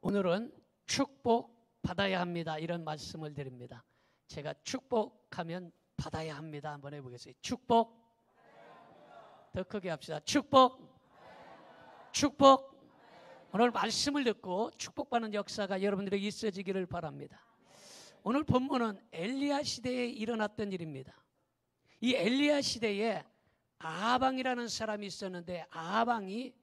오늘은 축복 받아야 합니다. 이런 말씀을 드립니다. 제가 축복하면 받아야 합니다. 한번 해보겠습니다. 축복. 더 크게 합시다. 축복. 축복. 오늘 말씀을 듣고 축복받는 역사가 여러분들에게 있어지기를 바랍니다. 오늘 본문은 엘리야 시대에 일어났던 일입니다. 이 엘리야 시대에 아방이라는 사람이 있었는데 아방이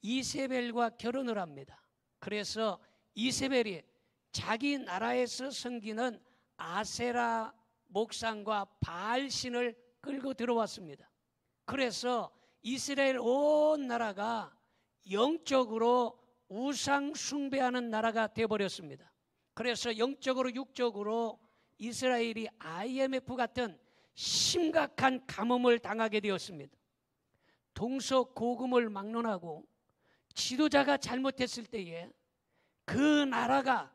이세벨과 결혼을 합니다. 그래서 이세벨이 자기 나라에서 섬기는 아세라 목상과 바알신을 끌고 들어왔습니다. 그래서 이스라엘 온 나라가 영적으로 우상 숭배하는 나라가 되어버렸습니다. 그래서 영적으로 육적으로 이스라엘이 IMF 같은 심각한 가뭄을 당하게 되었습니다. 동서고금을 막론하고 지도자가 잘못했을 때에 그 나라가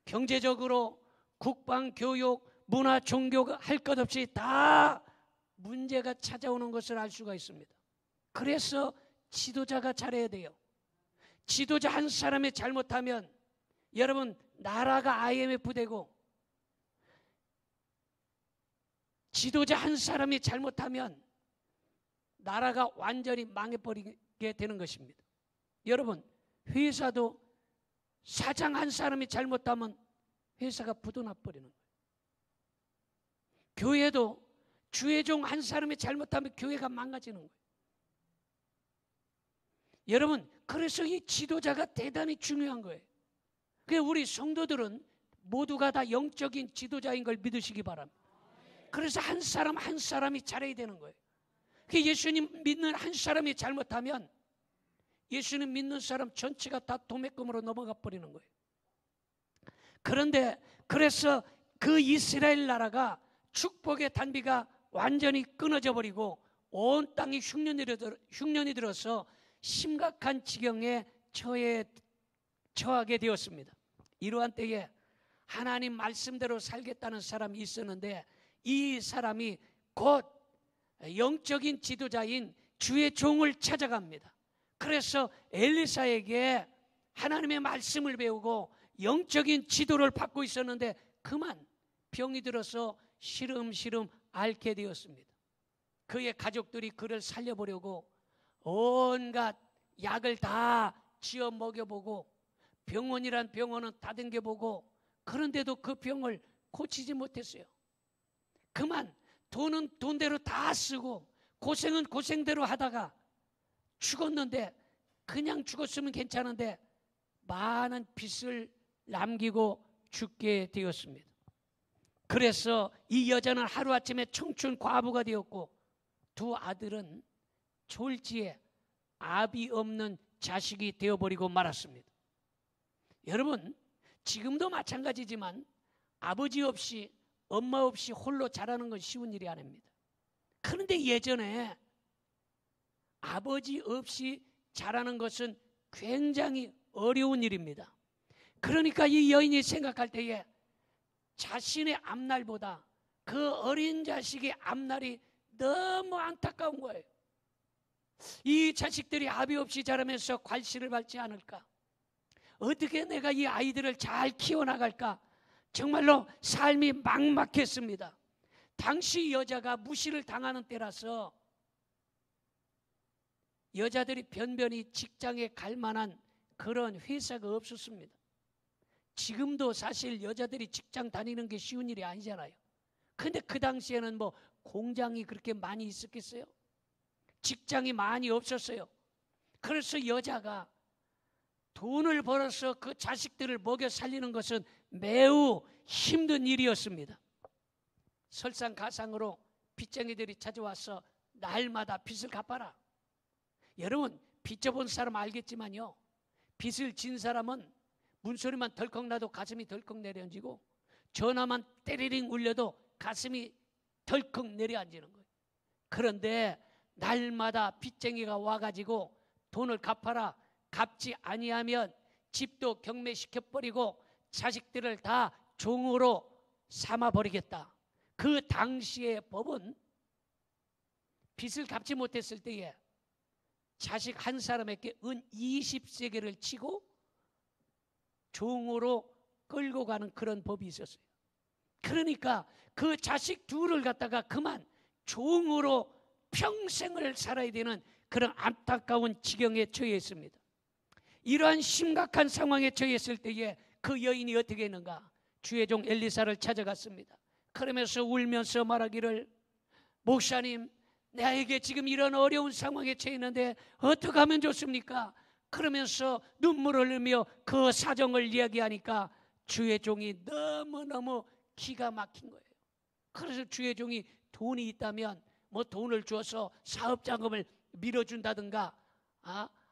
경제적으로 국방, 교육, 문화, 종교 할 것 없이 다 문제가 찾아오는 것을 알 수가 있습니다. 그래서 지도자가 잘해야 돼요. 지도자 한 사람이 잘못하면 여러분 나라가 IMF 되고 지도자 한 사람이 잘못하면 나라가 완전히 망해버리게 되는 것입니다. 여러분 회사도 사장 한 사람이 잘못하면 회사가 부도나 버리는 거예요. 교회도 주의종 한 사람이 잘못하면 교회가 망가지는 거예요. 여러분 그래서 이 지도자가 대단히 중요한 거예요. 그래서 우리 성도들은 모두가 다 영적인 지도자인 걸 믿으시기 바랍니다. 그래서 한 사람 한 사람이 잘해야 되는 거예요. 예수님 믿는 한 사람이 잘못하면 예수님 믿는 사람 전체가 다 도매금으로 넘어가 버리는 거예요. 그런데 그래서 그 이스라엘 나라가 축복의 단비가 완전히 끊어져 버리고 온 땅이 흉년이 들어서 심각한 지경에 처하게 되었습니다. 이러한 때에 하나님 말씀대로 살겠다는 사람이 있었는데 이 사람이 곧 영적인 지도자인 주의 종을 찾아갑니다. 그래서 엘리사에게 하나님의 말씀을 배우고 영적인 지도를 받고 있었는데 그만 병이 들어서 시름시름 앓게 되었습니다. 그의 가족들이 그를 살려보려고 온갖 약을 다 지어 먹여보고 병원이란 병원은 다댕겨보고 그런데도 그 병을 고치지 못했어요. 그만 돈은 돈대로 다 쓰고 고생은 고생대로 하다가 죽었는데 그냥 죽었으면 괜찮은데 많은 빚을 남기고 죽게 되었습니다. 그래서 이 여자는 하루아침에 청춘 과부가 되었고 두 아들은 졸지에 아비 없는 자식이 되어버리고 말았습니다. 여러분 지금도 마찬가지지만 아버지 없이 엄마 없이 홀로 자라는 건 쉬운 일이 아닙니다. 그런데 예전에 아버지 없이 자라는 것은 굉장히 어려운 일입니다. 그러니까 이 여인이 생각할 때에 자신의 앞날보다 그 어린 자식의 앞날이 너무 안타까운 거예요. 이 자식들이 아비 없이 자라면서 괄시를 받지 않을까? 어떻게 내가 이 아이들을 잘 키워나갈까? 정말로 삶이 막막했습니다. 당시 여자가 무시를 당하는 때라서 여자들이 변변히 직장에 갈 만한 그런 회사가 없었습니다. 지금도 사실 여자들이 직장 다니는 게 쉬운 일이 아니잖아요. 근데 그 당시에는 뭐 공장이 그렇게 많이 있었겠어요? 직장이 많이 없었어요. 그래서 여자가 돈을 벌어서 그 자식들을 먹여 살리는 것은 매우 힘든 일이었습니다. 설상가상으로 빚쟁이들이 찾아와서 날마다 빚을 갚아라. 여러분 빚 져본 사람 알겠지만요, 빚을 진 사람은 문소리만 덜컥 나도 가슴이 덜컥 내려앉고 전화만 때리링 울려도 가슴이 덜컥 내려앉는 거예요. 그런데 날마다 빚쟁이가 와가지고 돈을 갚아라, 갚지 아니하면 집도 경매시켜버리고 자식들을 다 종으로 삼아버리겠다. 그 당시의 법은 빚을 갚지 못했을 때에 자식 한 사람에게 은 20세겔을 치고 종으로 끌고 가는 그런 법이 있었어요. 그러니까 그 자식 둘을 갖다가 그만 종으로 평생을 살아야 되는 그런 안타까운 지경에 처해 있습니다. 이러한 심각한 상황에 처했을 때에 그 여인이 어떻게 했는가? 주의 종 엘리사를 찾아갔습니다. 그러면서 울면서 말하기를, 목사님, 나에게 지금 이런 어려운 상황에 처해 있는데 어떻게 하면 좋습니까? 그러면서 눈물을 흘리며 그 사정을 이야기하니까 주의 종이 너무너무 기가 막힌 거예요. 그래서 주의 종이 돈이 있다면 뭐 돈을 주어서 사업 자금을 밀어준다든가,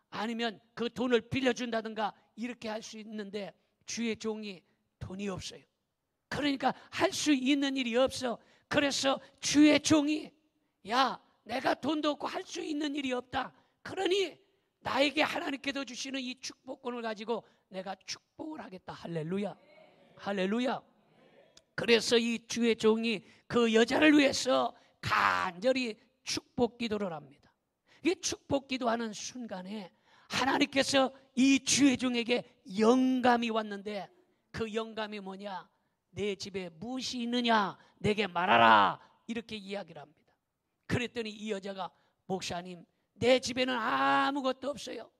아니면 그 돈을 빌려준다든가 이렇게 할 수 있는데 주의 종이 돈이 없어요. 그러니까 할 수 있는 일이 없어. 그래서 주의 종이, 야, 내가 돈도 없고 할 수 있는 일이 없다. 그러니 나에게 하나님께서 주시는 이 축복권을 가지고 내가 축복을 하겠다. 할렐루야, 할렐루야. 그래서 이 주의 종이 그 여자를 위해서 간절히 축복 기도를 합니다. 이 축복 기도하는 순간에 하나님께서 이 주의 종에게 영감이 왔는데, 그 영감이 뭐냐? 내 집에 무엇이 있느냐 내게 말하라, 이렇게 이야기를 합니다. 그랬더니 이 여자가, 목사님, 내 집에는 아무것도 없어요.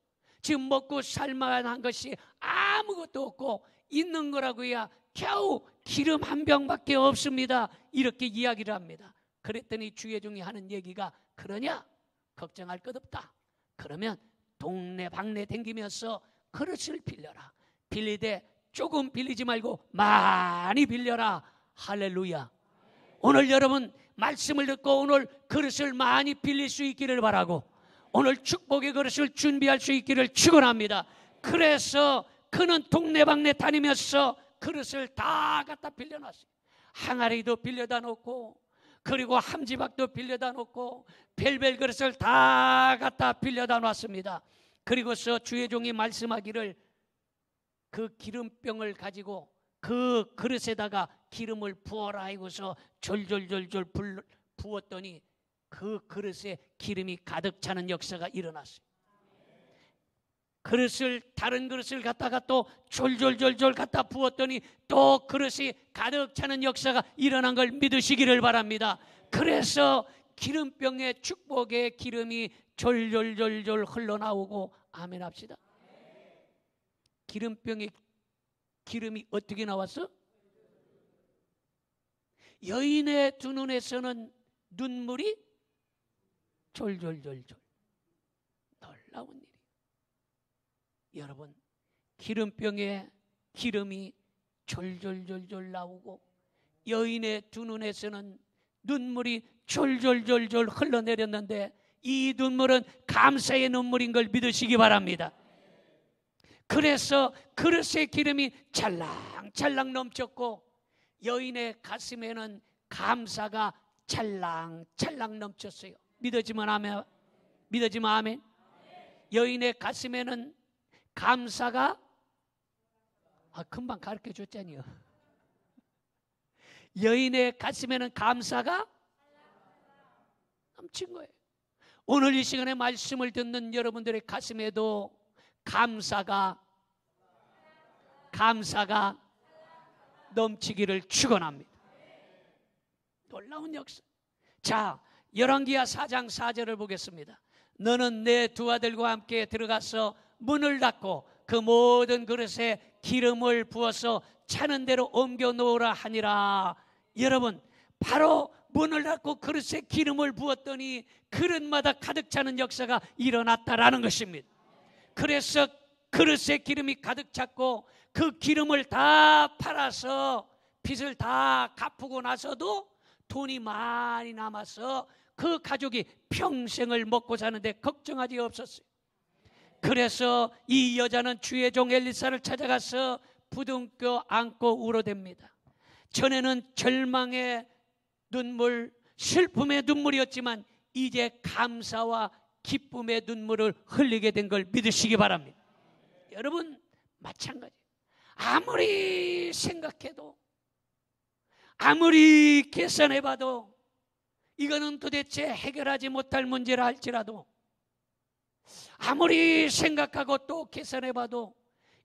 지금 먹고 살만한 것이 아무것도 없고 있는 거라고야 겨우 기름 한 병밖에 없습니다, 이렇게 이야기를 합니다. 그랬더니 주의 종이 하는 얘기가, 그러냐? 걱정할 것 없다. 그러면 동네 방네 댕기면서 그릇을 빌려라. 빌리되 조금 빌리지 말고 많이 빌려라. 할렐루야. 오늘 여러분 말씀을 듣고 오늘 그릇을 많이 빌릴 수 있기를 바라고, 오늘 축복의 그릇을 준비할 수 있기를 축원합니다. 그래서 그는 동네방네 다니면서 그릇을 다 갖다 빌려놨어요. 항아리도 빌려다 놓고, 그리고 함지박도 빌려다 놓고, 별별 그릇을 다 갖다 빌려다 놨습니다. 그리고서 주의 종이 말씀하기를, 그 기름병을 가지고 그 그릇에다가 기름을 부어라 하고서 졸졸졸졸 부었더니 그 그릇에 기름이 가득 차는 역사가 일어났어요. 다른 그릇을 갖다가 또 졸졸졸졸 갖다 부었더니 또 그릇이 가득 차는 역사가 일어난 걸 믿으시기를 바랍니다. 그래서 기름병의 축복의 기름이 졸졸졸졸 흘러나오고, 아멘 합시다. 기름병의 기름이 어떻게 나왔어? 여인의 두 눈에서는 눈물이 졸졸졸졸. 놀라운 일이에요. 여러분, 기름병에 기름이 졸졸졸졸 나오고 여인의 두 눈에서는 눈물이 졸졸졸졸 흘러내렸는데, 이 눈물은 감사의 눈물인 걸 믿으시기 바랍니다. 그래서 그릇의 기름이 찰랑찰랑 넘쳤고 여인의 가슴에는 감사가 찰랑찰랑 넘쳤어요. 믿어지면 아멘. 믿어지면 아멘. 여인의 가슴에는 감사가, 금방 가르쳐 줬잖아요. 여인의 가슴에는 감사가 넘친 거예요. 오늘 이 시간에 말씀을 듣는 여러분들의 가슴에도 감사가 넘치기를 축원합니다. 놀라운 역사. 자, 열왕기하 4장 4절을 보겠습니다. 너는 내 두 아들과 함께 들어가서 문을 닫고 그 모든 그릇에 기름을 부어서 차는 대로 옮겨 놓으라 하니라. 여러분, 바로 문을 닫고 그릇에 기름을 부었더니 그릇마다 가득 차는 역사가 일어났다라는 것입니다. 그래서 그릇에 기름이 가득 찼고 그 기름을 다 팔아서 빚을 다 갚고 나서도 돈이 많이 남아서 그 가족이 평생을 먹고 사는데 걱정하지 없었어요. 그래서 이 여자는 주의 종 엘리사를 찾아가서 부둥켜 안고 울어댑니다. 전에는 절망의 눈물, 슬픔의 눈물이었지만 이제 감사와 기쁨의 눈물을 흘리게 된 걸 믿으시기 바랍니다. 여러분, 마찬가지. 아무리 생각해도, 아무리 계산해봐도 이거는 도대체 해결하지 못할 문제라 할지라도, 아무리 생각하고 또 계산해봐도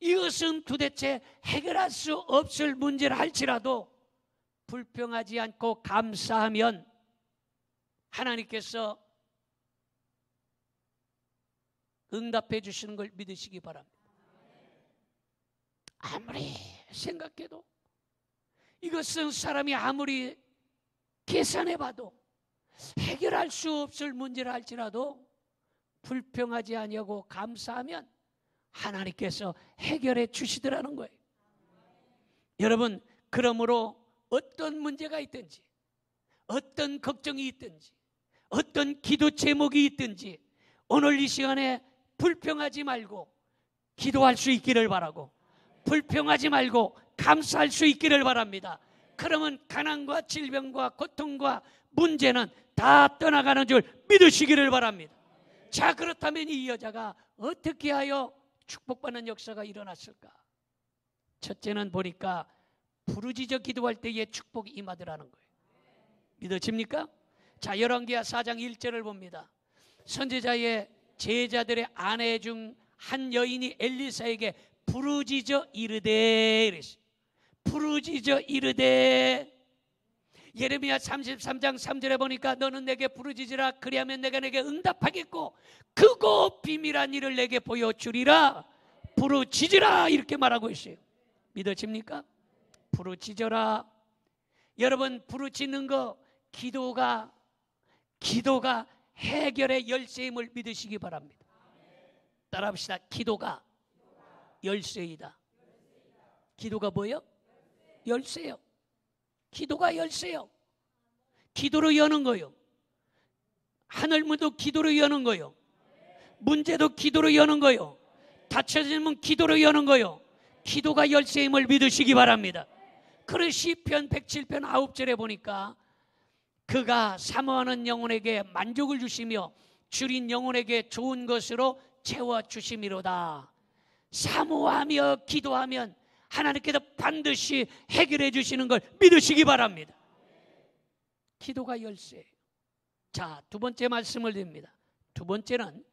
이것은 도대체 해결할 수 없을 문제라 할지라도 불평하지 않고 감사하면 하나님께서 응답해 주시는 걸 믿으시기 바랍니다. 아무리 생각해도, 이것은 사람이 아무리 계산해 봐도 해결할 수 없을 문제라 할지라도 불평하지 아니하고 감사하면 하나님께서 해결해 주시더라는 거예요. 여러분, 그러므로 어떤 문제가 있든지, 어떤 걱정이 있든지, 어떤 기도 제목이 있든지 오늘 이 시간에 불평하지 말고 기도할 수 있기를 바라고, 불평하지 말고 감사할 수 있기를 바랍니다. 그러면 가난과 질병과 고통과 문제는 다 떠나가는 줄 믿으시기를 바랍니다. 자, 그렇다면 이 여자가 어떻게 하여 축복받는 역사가 일어났을까? 첫째는 보니까 부르짖어 기도할 때에 축복이 임하더라는 거예요. 믿어집니까? 자, 열왕기하 4장 1절을 봅니다. 선지자의 제자들의 아내 중 한 여인이 엘리사에게 부르짖어 이르되, 이랬어요. 부르짖어 이르되. 예레미야 33장 3절에 보니까 너는 내게 부르짖으라, 그리하면 내가 내게 응답하겠고 크고 비밀한 일을 내게 보여주리라. 부르짖으라, 이렇게 말하고 있어요. 믿어집니까? 부르짖어라. 여러분, 부르짖는 거, 기도가 해결의 열쇠임을 믿으시기 바랍니다. 따라합시다. 기도가 열쇠이다. 기도가 뭐예요? 열쇠요. 기도가 열쇠요. 기도로 여는 거요. 하늘문도 기도로 여는 거요. 문제도 기도로 여는 거요. 닫혀지면 기도로 여는 거요. 기도가 열쇠임을 믿으시기 바랍니다. 그런 시편 107편 9절에 보니까 그가 사모하는 영혼에게 만족을 주시며 줄인 영혼에게 좋은 것으로 채워주심이로다. 사모하며 기도하면 하나님께서 반드시 해결해 주시는 걸 믿으시기 바랍니다. 기도가 열쇠예요. 자, 두 번째 말씀을 드립니다. 두 번째는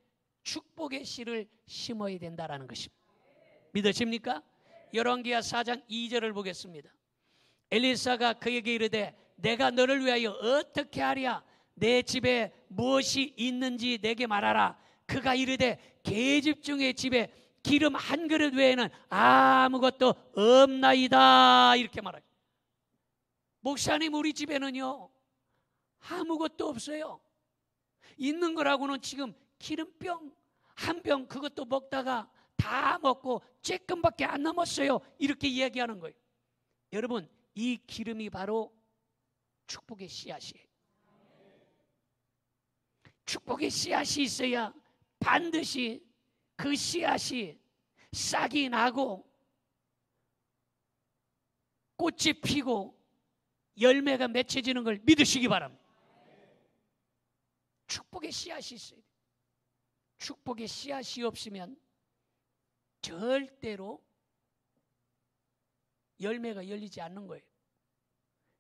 축복의 씨를 심어야 된다는 것입니다. 믿으십니까? 열왕기하 4장 2절을 보겠습니다. 엘리사가 그에게 이르되 내가 너를 위하여 어떻게 하랴? 내 집에 무엇이 있는지 내게 말하라. 그가 이르되 계집 중에 집에 기름 한 그릇 외에는 아무것도 없나이다. 이렇게 말하죠. 목사님, 우리 집에는요 아무것도 없어요. 있는 거라고는 지금 기름병 한 병, 그것도 먹다가 다 먹고 쬐끔밖에 안 남았어요. 이렇게 이야기하는 거예요. 여러분, 이 기름이 바로 축복의 씨앗이에요. 축복의 씨앗이 있어야 반드시 그 씨앗이 싹이 나고 꽃이 피고 열매가 맺혀지는 걸 믿으시기 바랍니다. 축복의 씨앗이 있어요. 축복의 씨앗이 없으면 절대로 열매가 열리지 않는 거예요.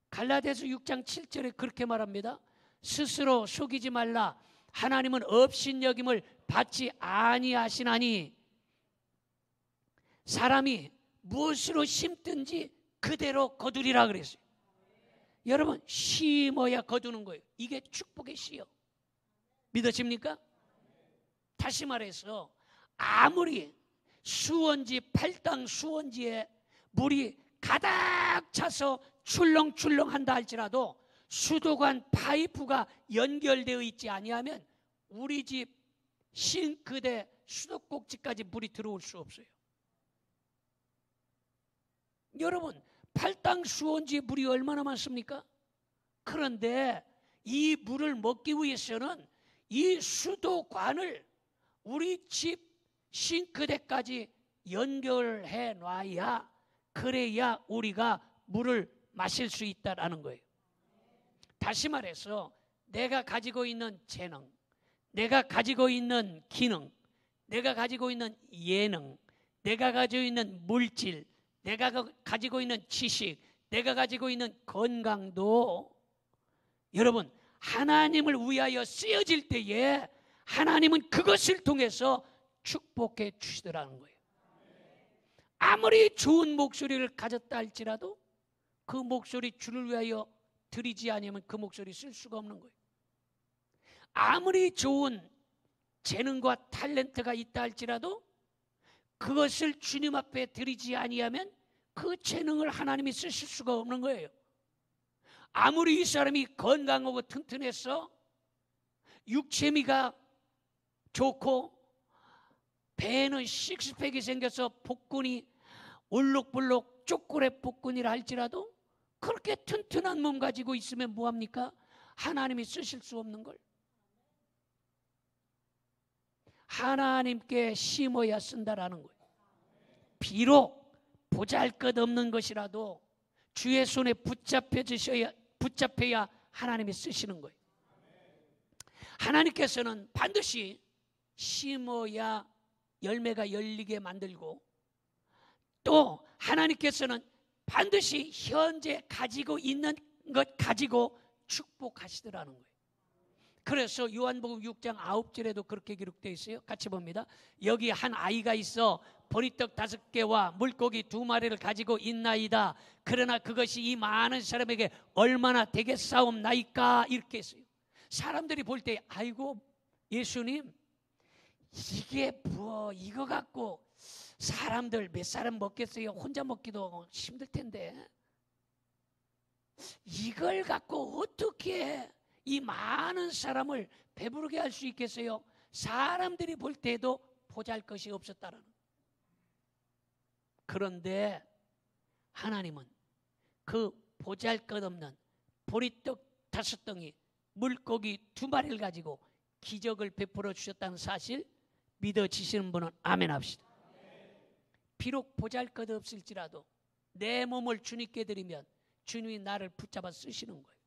갈라디아서 6장 7절에 그렇게 말합니다. 스스로 속이지 말라. 하나님은 업신여김을 받지 아니하시나니 사람이 무엇으로 심든지 그대로 거두리라 그랬어요. 여러분, 심어야 거두는 거예요. 이게 축복의 씨요. 믿으십니까? 다시 말해서 아무리 수원지, 팔당 수원지에 물이 가득 차서 출렁출렁한다 할지라도 수도관 파이프가 연결되어 있지 아니하면 우리 집 싱크대 수도꼭지까지 물이 들어올 수 없어요. 여러분, 팔당 수원지에 물이 얼마나 많습니까? 그런데 이 물을 먹기 위해서는 이 수도관을 우리 집 싱크대까지 연결해 놔야, 그래야 우리가 물을 마실 수 있다라는 거예요. 다시 말해서 내가 가지고 있는 재능, 내가 가지고 있는 기능, 내가 가지고 있는 예능, 내가 가지고 있는 물질, 내가 가지고 있는 지식, 내가 가지고 있는 건강도 여러분, 하나님을 위하여 쓰여질 때에 하나님은 그것을 통해서 축복해 주시더라는 거예요. 아무리 좋은 목소리를 가졌다 할지라도 그 목소리 주를 위하여 드리지 않으면 그 목소리 쓸 수가 없는 거예요. 아무리 좋은 재능과 탤런트가 있다 할지라도 그것을 주님 앞에 드리지 아니하면 그 재능을 하나님이 쓰실 수가 없는 거예요. 아무리 이 사람이 건강하고 튼튼해서 육체미가 좋고 배에는 식스팩이 생겨서 복근이 올록볼록 쪼꼬레 복근이라 할지라도 그렇게 튼튼한 몸 가지고 있으면 뭐합니까? 하나님이 쓰실 수 없는 걸 하나님께 심어야 쓴다라는 거예요. 비록 보잘것없는 것이라도 주의 손에 붙잡혀야 하나님이 쓰시는 거예요. 하나님께서는 반드시 심어야 열매가 열리게 만들고 또 하나님께서는 반드시 현재 가지고 있는 것 가지고 축복하시더라는 거예요. 그래서 요한복음 6장 9절에도 그렇게 기록되어 있어요. 같이 봅니다. 여기 한 아이가 있어 보리떡 5개와 물고기 2마리를 가지고 있나이다. 그러나 그것이 이 많은 사람에게 얼마나 되겠사옵나이까 이렇게 했어요. 사람들이 볼 때 아이고 예수님 이게 뭐 이거 갖고 사람들 몇 사람 먹겠어요? 혼자 먹기도 힘들 텐데 이걸 갖고 어떻게 이 많은 사람을 배부르게 할 수 있겠어요? 사람들이 볼 때도 보잘것이 없었다는. 그런데 하나님은 그 보잘것없는 보리떡 5덩이 물고기 2마리를 가지고 기적을 베풀어 주셨다는 사실 믿어지시는 분은 아멘 합시다. 비록 보잘것없을지라도 내 몸을 주님께 드리면 주님이 나를 붙잡아 쓰시는 거예요.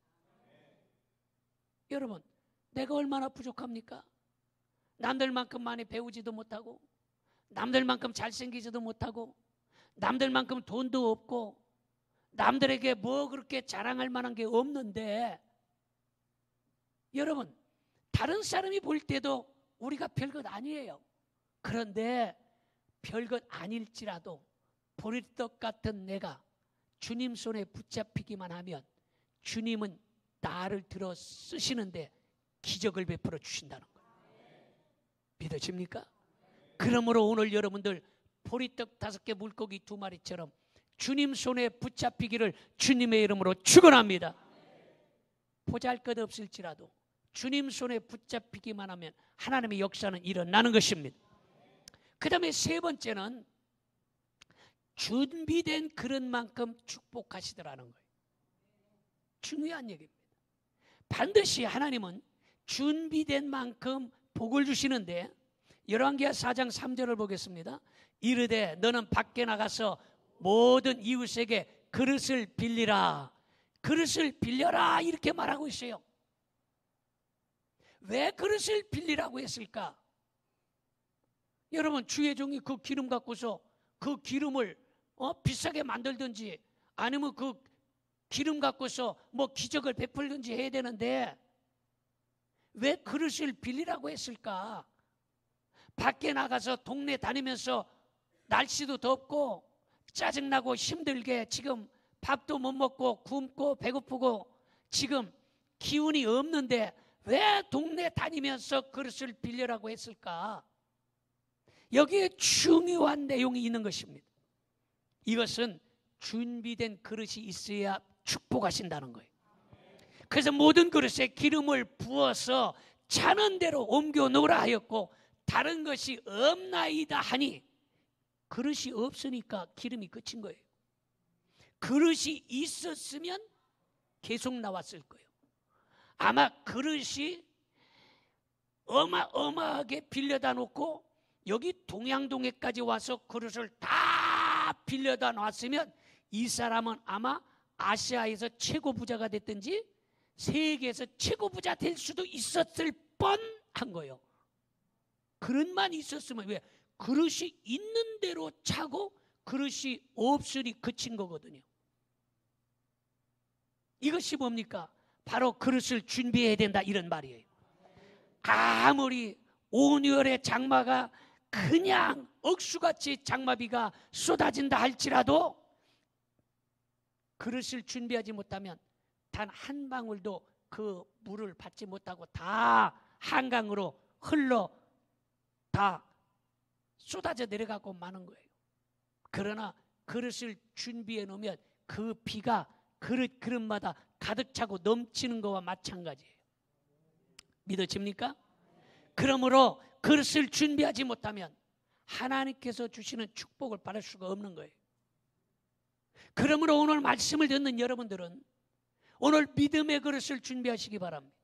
여러분, 내가 얼마나 부족합니까? 남들만큼 많이 배우지도 못하고 남들만큼 잘생기지도 못하고 남들만큼 돈도 없고 남들에게 뭐 그렇게 자랑할 만한 게 없는데 여러분, 다른 사람이 볼 때도 우리가 별것 아니에요. 그런데 별것 아닐지라도 보리떡 같은 내가 주님 손에 붙잡히기만 하면 주님은 나를 들어 쓰시는데 기적을 베풀어 주신다는 거예요. 믿어집니까? 그러므로 오늘 여러분들 보리떡 5개 물고기 2마리처럼 주님 손에 붙잡히기를 주님의 이름으로 축원합니다. 보잘것없을지라도 주님 손에 붙잡히기만 하면 하나님의 역사는 일어나는 것입니다. 그 다음에 세 번째는 준비된 그릇만큼 축복하시더라는 거예요. 중요한 얘기입니다. 반드시 하나님은 준비된 만큼 복을 주시는데 열왕기하 4장 3절을 보겠습니다. 이르되 너는 밖에 나가서 모든 이웃에게 그릇을 빌리라. 그릇을 빌려라 이렇게 말하고 있어요. 왜 그릇을 빌리라고 했을까? 여러분, 주의 종이 그 기름 갖고서 그 기름을 비싸게 만들든지 아니면 그 기름 갖고서 뭐 기적을 베풀든지 해야 되는데 왜 그릇을 빌리라고 했을까? 밖에 나가서 동네 다니면서 날씨도 덥고 짜증나고 힘들게 지금 밥도 못 먹고 굶고 배고프고 지금 기운이 없는데 왜 동네 다니면서 그릇을 빌려라고 했을까? 여기에 중요한 내용이 있는 것입니다. 이것은 준비된 그릇이 있어야 축복하신다는 거예요. 그래서 모든 그릇에 기름을 부어서 차는 대로 옮겨 놓으라 하였고 다른 것이 없나이다 하니 그릇이 없으니까 기름이 그친 거예요. 그릇이 있었으면 계속 나왔을 거예요. 아마 그릇이 어마어마하게 빌려다 놓고 여기 동양동해까지 와서 그릇을 다 빌려다 놨으면 이 사람은 아마 아시아에서 최고 부자가 됐든지 세계에서 최고 부자 될 수도 있었을 뻔한 거예요. 그릇만 있었으면 왜? 그릇이 있는 대로 차고 그릇이 없으니 그친 거거든요. 이것이 뭡니까? 바로 그릇을 준비해야 된다 이런 말이에요. 아무리 온유월의 장마가 그냥 억수같이 장마비가 쏟아진다 할지라도 그릇을 준비하지 못하면 단 한 방울도 그 물을 받지 못하고 다 한강으로 흘러 다 쏟아져 내려가고 마는 거예요. 그러나 그릇을 준비해 놓으면 그 비가 그릇마다 가득 차고 넘치는 것과 마찬가지예요. 믿어집니까? 그러므로 그릇을 준비하지 못하면 하나님께서 주시는 축복을 받을 수가 없는 거예요. 그러므로 오늘 말씀을 듣는 여러분들은 오늘 믿음의 그릇을 준비하시기 바랍니다.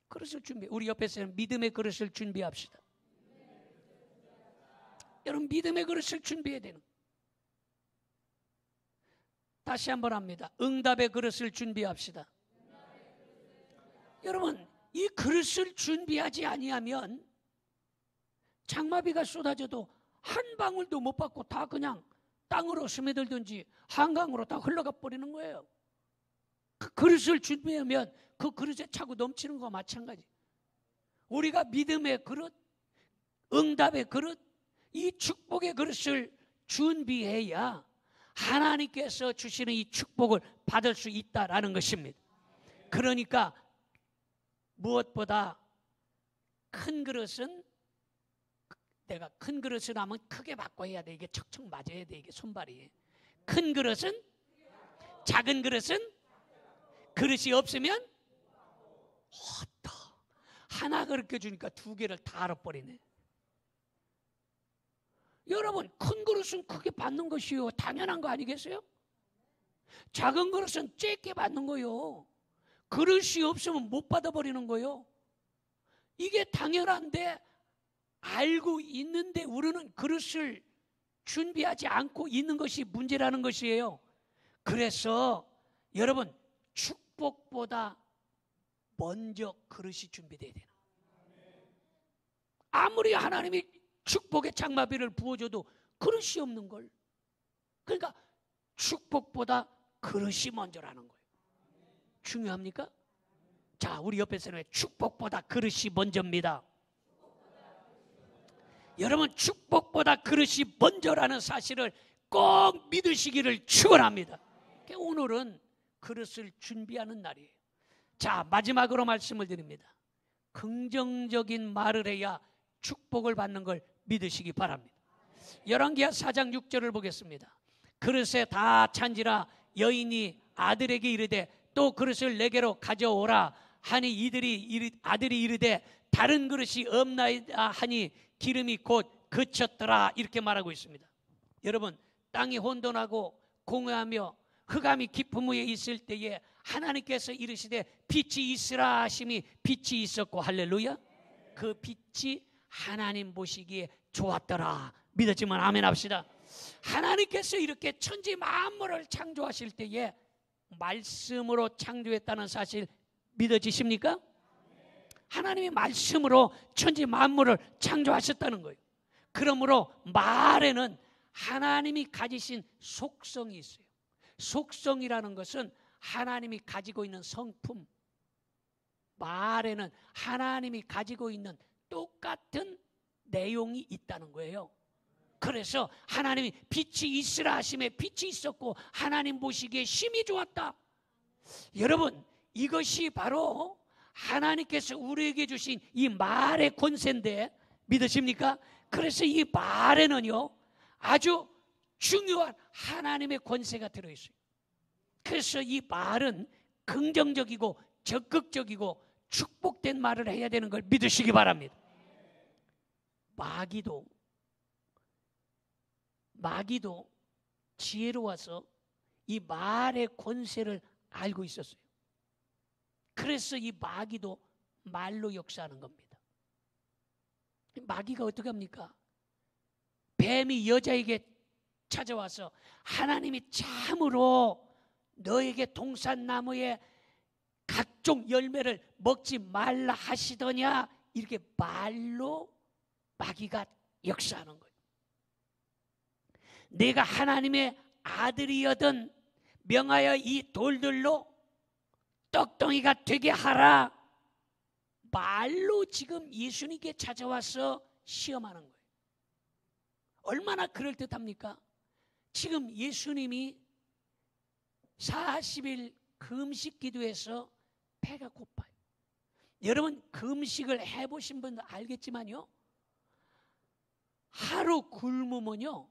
그릇을 우리 옆에서는 믿음의 그릇을 준비합시다. 여러분, 믿음의 그릇을 준비해야 되는 거예요. 다시 한번 합니다. 응답의 그릇을 준비합시다. 여러분, 이 그릇을 준비하지 아니하면 장마비가 쏟아져도 한 방울도 못 받고 다 그냥 땅으로 스며들든지 한강으로 다 흘러가 버리는 거예요. 그 그릇을 준비하면 그 그릇에 차고 넘치는 것과 마찬가지. 우리가 믿음의 그릇, 응답의 그릇, 이 축복의 그릇을 준비해야 하나님께서 주시는 이 축복을 받을 수 있다라는 것입니다. 그러니까 무엇보다 큰 그릇은, 내가 큰 그릇을 하면 크게 바꿔야 돼. 이게 척척 맞아야 돼. 이게 손발이. 큰 그릇은, 작은 그릇은, 그릇이 없으면 어떠. 하나 그릇 주니까 두 개를 다 알아버리네. 여러분, 큰 그릇은 크게 받는 것이요, 당연한 거 아니겠어요? 작은 그릇은 작게 받는 거요. 그릇이 없으면 못 받아버리는 거요. 이게 당연한데 알고 있는데 우리는 그릇을 준비하지 않고 있는 것이 문제라는 것이에요. 그래서 여러분, 축복보다 먼저 그릇이 준비돼야 되나. 아무리 하나님이 축복의 장마비를 부어줘도 그릇이 없는 걸. 그러니까 축복보다 그릇이 먼저라는 거예요. 중요합니까? 자, 우리 옆에서는 축복보다 그릇이 먼저입니다. 여러분, 축복보다 그릇이 먼저라는 사실을 꼭 믿으시기를 축원합니다. 오늘은 그릇을 준비하는 날이에요. 자, 마지막으로 말씀을 드립니다. 긍정적인 말을 해야 축복을 받는 걸 믿으시기 바랍니다. 열왕기하 4장 6절을 보겠습니다. 그릇에 다 찬지라 여인이 아들에게 이르되 또 그릇을 내게로 가져오라 하니 아들이 이르되 다른 그릇이 없나이다 하니 기름이 곧 그쳤더라. 이렇게 말하고 있습니다. 여러분, 땅이 혼돈하고 공허하며 흑암이 깊은 위에 있을 때에 하나님께서 이르시되 빛이 있으라 하심이 빛이 있었고, 할렐루야. 그 빛이 하나님 보시기에 좋았더라. 믿었지만 아멘 합시다. 하나님께서 이렇게 천지 만물을 창조하실 때에 말씀으로 창조했다는 사실 믿어지십니까? 하나님이 말씀으로 천지 만물을 창조하셨다는 거예요. 그러므로 말에는 하나님이 가지신 속성이 있어요. 속성이라는 것은 하나님이 가지고 있는 성품. 말에는 하나님이 가지고 있는 똑같은 내용이 있다는 거예요. 그래서 하나님이 빛이 있으라 하심에 빛이 있었고 하나님 보시기에 심히 좋았다. 여러분, 이것이 바로 하나님께서 우리에게 주신 이 말의 권세인데 믿으십니까? 그래서 이 말에는요 아주 중요한 하나님의 권세가 들어있어요. 그래서 이 말은 긍정적이고 적극적이고 축복된 말을 해야 되는 걸 믿으시기 바랍니다. 마귀도 지혜로워서 이 말의 권세를 알고 있었어요. 그래서 이 마귀도 말로 역사하는 겁니다. 마귀가 어떻게 합니까? 뱀이 여자에게 찾아와서 하나님이 참으로 너에게 동산나무의 각종 열매를 먹지 말라 하시더냐, 이렇게 말로 마귀가 역사하는 거예요. 내가 하나님의 아들이여든 명하여 이 돌들로 떡덩이가 되게 하라. 말로 지금 예수님께 찾아와서 시험하는 거예요. 얼마나 그럴듯합니까? 지금 예수님이 40일 금식 기도해서 배가 고파요. 여러분 금식을 해보신 분들 알겠지만요, 하루 굶으면요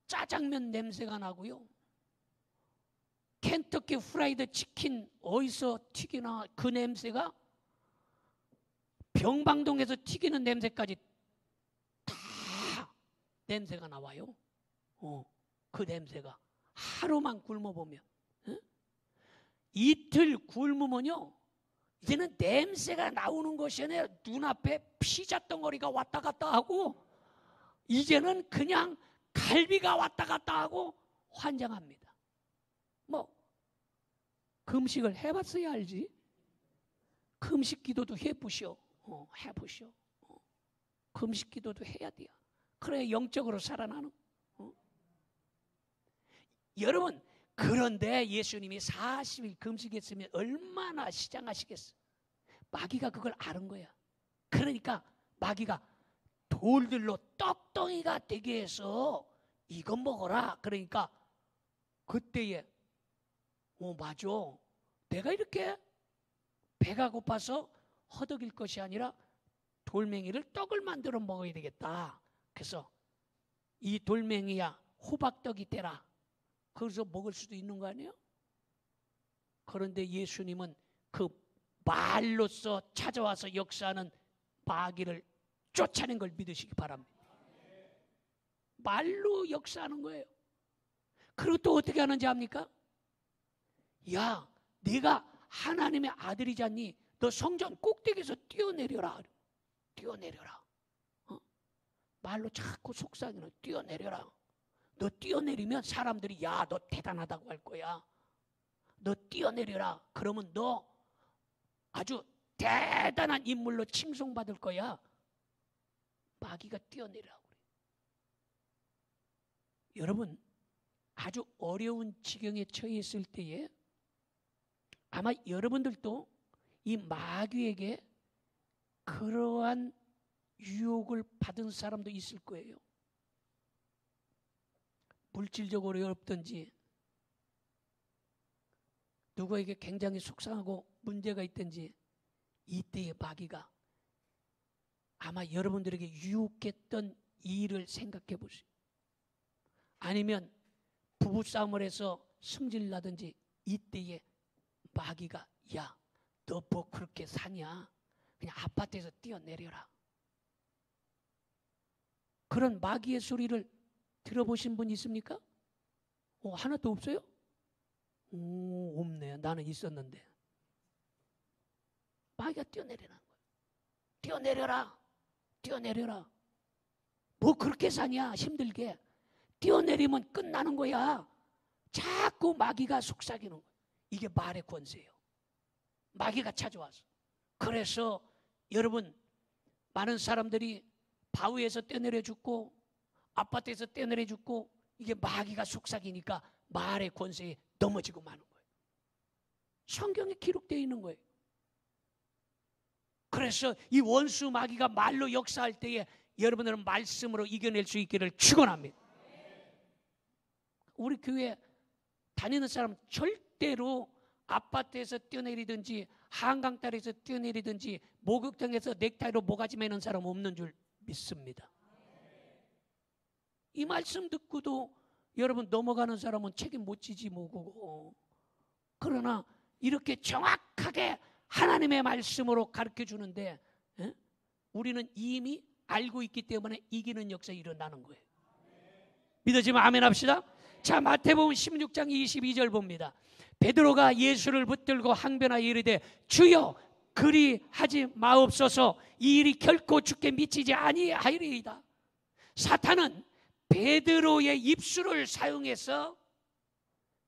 짜장면 냄새가 나고요, 켄터키 프라이드 치킨 어디서 튀기나 그 냄새가 병방동에서 튀기는 냄새까지 다 냄새가 나와요. 그 냄새가 하루만 굶어보면, 이틀 굶으면요 이제는 냄새가 나오는 것이 아니라 눈앞에 피자 덩어리가 왔다 갔다 하고 이제는 그냥 갈비가 왔다 갔다 하고 환장합니다. 뭐 금식을 해봤어야 알지. 금식 기도도 해보시오. 해보시오. 금식 기도도 해야 돼요. 그래야 영적으로 살아나는. 여러분 그런데 예수님이 40일 금식했으면 얼마나 시장하시겠어요. 마귀가 그걸 아는 거야. 그러니까 마귀가 돌들로 떡덩이가 되게 해서 이거 먹어라. 그러니까 그때에 맞아, 내가 이렇게 배가 고파서 허덕일 것이 아니라 돌멩이를 떡을 만들어 먹어야 되겠다. 그래서 이 돌멩이야 호박떡이 되라. 그래서 먹을 수도 있는 거 아니에요? 그런데 예수님은 그 말로써 찾아와서 역사하는 마귀를 쫓아낸 걸 믿으시기 바랍니다. 말로 역사하는 거예요. 그리고 또 어떻게 하는지 압니까? 야, 네가 하나님의 아들이지 않니? 너 성전 꼭대기에서 뛰어내려라. 뛰어내려라. 말로 자꾸 속삭이는 뛰어내려라. 너 뛰어내리면 사람들이 야, 너 대단하다고 할 거야. 너 뛰어내려라. 그러면 너 아주 대단한 인물로 칭송받을 거야. 마귀가 뛰어내리라고 그래요. 여러분 아주 어려운 지경에 처해 있을 때에 아마 여러분들도 이 마귀에게 그러한 유혹을 받은 사람도 있을 거예요. 물질적으로 어렵든지 누구에게 굉장히 속상하고 문제가 있든지 이때의 마귀가 아마 여러분들에게 유혹했던 일을 생각해 보세요. 아니면 부부싸움을 해서 승질 나든지 이때에 마귀가 야, 너 뭐 그렇게 사냐? 그냥 아파트에서 뛰어내려라. 그런 마귀의 소리를 들어보신 분 있습니까? 하나도 없어요? 없네. 나는 있었는데. 마귀가 뛰어내리는 거예요. 뛰어내려라. 뛰어내려라. 뭐 그렇게 사냐? 힘들게. 뛰어내리면 끝나는 거야. 자꾸 마귀가 속삭이는 거예요. 이게 말의 권세예요. 마귀가 찾아와서. 그래서 여러분 많은 사람들이 바위에서 뛰어내려 죽고 아파트에서 뛰어내려 죽고 이게 마귀가 속삭이니까 말의 권세에 넘어지고 마는 거예요. 성경에 기록되어 있는 거예요. 그래서 이 원수 마귀가 말로 역사할 때에 여러분들은 말씀으로 이겨낼 수 있기를 축원합니다. 우리 교회 다니는 사람 절대로 아파트에서 뛰어내리든지 한강다리에서 뛰어내리든지 목욕탕에서 넥타이로 모가지 매는 사람 없는 줄 믿습니다. 이 말씀 듣고도 여러분 넘어가는 사람은 책임 못 지지 뭐고. 그러나 이렇게 정확하게 하나님의 말씀으로 가르쳐 주는데 우리는 이미 알고 있기 때문에 이기는 역사가 일어나는 거예요. 믿어지면 아멘 합시다. 자, 마태복음 16장 22절 봅니다. 베드로가 예수를 붙들고 항변하여 이르되 주여 그리하지 마옵소서. 이 일이 결코 주께 미치지 아니하리이다. 사탄은 베드로의 입술을 사용해서,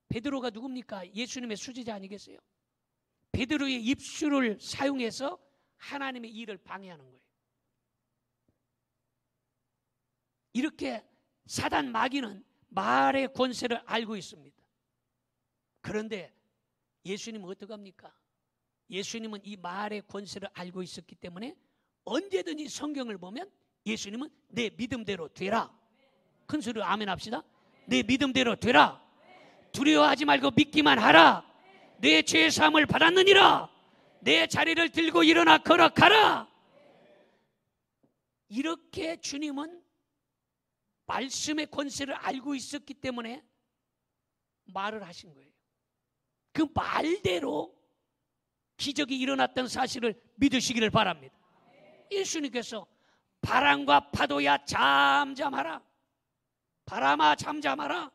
베드로가 누굽니까? 예수님의 수제자 아니겠어요? 베드로의 입술을 사용해서 하나님의 일을 방해하는 거예요. 이렇게 사단 마귀는 말의 권세를 알고 있습니다. 그런데 예수님은 어떡합니까? 예수님은 이 말의 권세를 알고 있었기 때문에 언제든지 성경을 보면 예수님은 내 믿음대로 되라. 큰 소리로 아멘 합시다. 내 믿음대로 되라. 두려워하지 말고 믿기만 하라. 내 죄의 사함을 받았느니라. 내 자리를 들고 일어나 걸어가라. 이렇게 주님은 말씀의 권세를 알고 있었기 때문에 말을 하신 거예요. 그 말대로 기적이 일어났던 사실을 믿으시기를 바랍니다. 예수님께서 바람과 파도야 잠잠하라. 바람아 잠잠하라.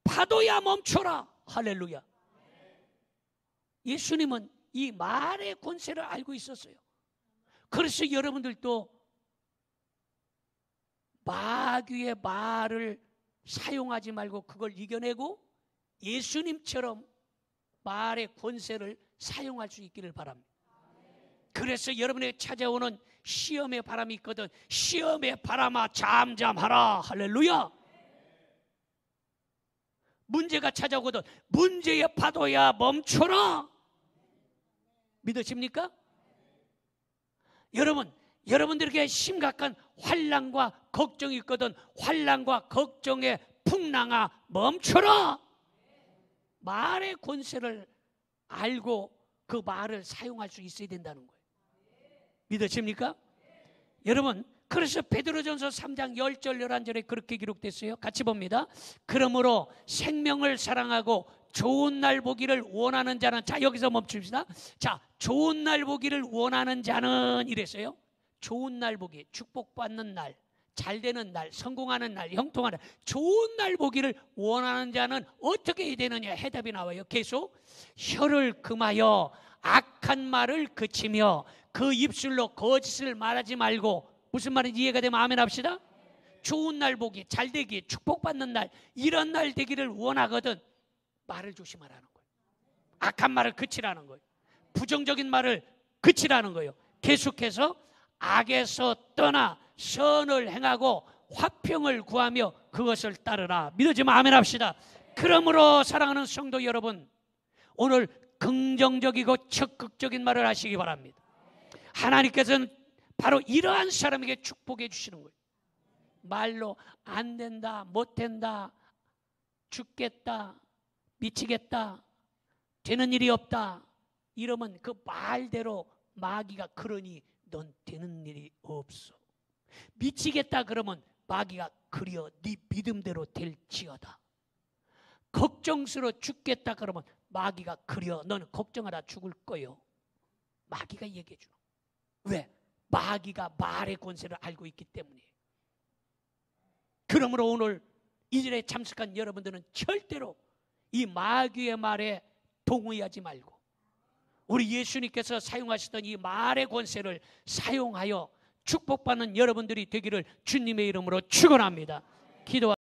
파도야 멈춰라. 할렐루야. 예수님은 이 말의 권세를 알고 있었어요. 그래서 여러분들도 마귀의 말을 사용하지 말고 그걸 이겨내고 예수님처럼 말의 권세를 사용할 수 있기를 바랍니다. 그래서 여러분에게 찾아오는 시험의 바람이 있거든. 시험의 바람아 잠잠하라. 할렐루야. 문제가 찾아오거든. 문제의 파도야 멈춰라. 믿으십니까? 여러분들에게 심각한 환난과 걱정이 있거든. 환난과 걱정의 풍랑아 멈춰라. 말의 권세를 알고 그 말을 사용할 수 있어야 된다는 거예요. 믿으십니까? 여러분, 그래서 베드로전서 3장 10절 11절에 그렇게 기록됐어요. 같이 봅니다. 그러므로 생명을 사랑하고 좋은 날 보기를 원하는 자는, 자 여기서 멈춥시다. 자, 좋은 날 보기를 원하는 자는 이랬어요. 좋은 날 보기, 축복받는 날, 잘되는 날, 성공하는 날, 형통하는 날, 좋은 날 보기를 원하는 자는 어떻게 해야 되느냐? 해답이 나와요. 계속 혀를 금하여 악한 말을 그치며 그 입술로 거짓을 말하지 말고. 무슨 말인지 이해가 되면 아멘 합시다. 좋은 날 보기, 잘되기, 축복받는 날, 이런 날 되기를 원하거든 말을 조심하라는 거예요. 악한 말을 그치라는 거예요. 부정적인 말을 그치라는 거예요. 계속해서 악에서 떠나 선을 행하고 화평을 구하며 그것을 따르라. 믿어지면 아멘 합시다. 그러므로 사랑하는 성도 여러분, 오늘 긍정적이고 적극적인 말을 하시기 바랍니다. 하나님께서는 바로 이러한 사람에게 축복해 주시는 거예요. 말로 안 된다, 못 된다, 죽겠다, 미치겠다, 되는 일이 없다 이러면 그 말대로 마귀가 그러니 넌 되는 일이 없어. 미치겠다 그러면 마귀가 그려 네 믿음대로 될지어다. 걱정스러워 죽겠다 그러면 마귀가 그려 너는 걱정하다 죽을 거요. 마귀가 얘기해 주는. 왜? 마귀가 말의 권세를 알고 있기 때문이에요. 그러므로 오늘 이 일에 참석한 여러분들은 절대로 이 마귀의 말에 동의하지 말고 우리 예수님께서 사용하시던 이 말의 권세를 사용하여 축복받는 여러분들이 되기를 주님의 이름으로 축원합니다. 기도하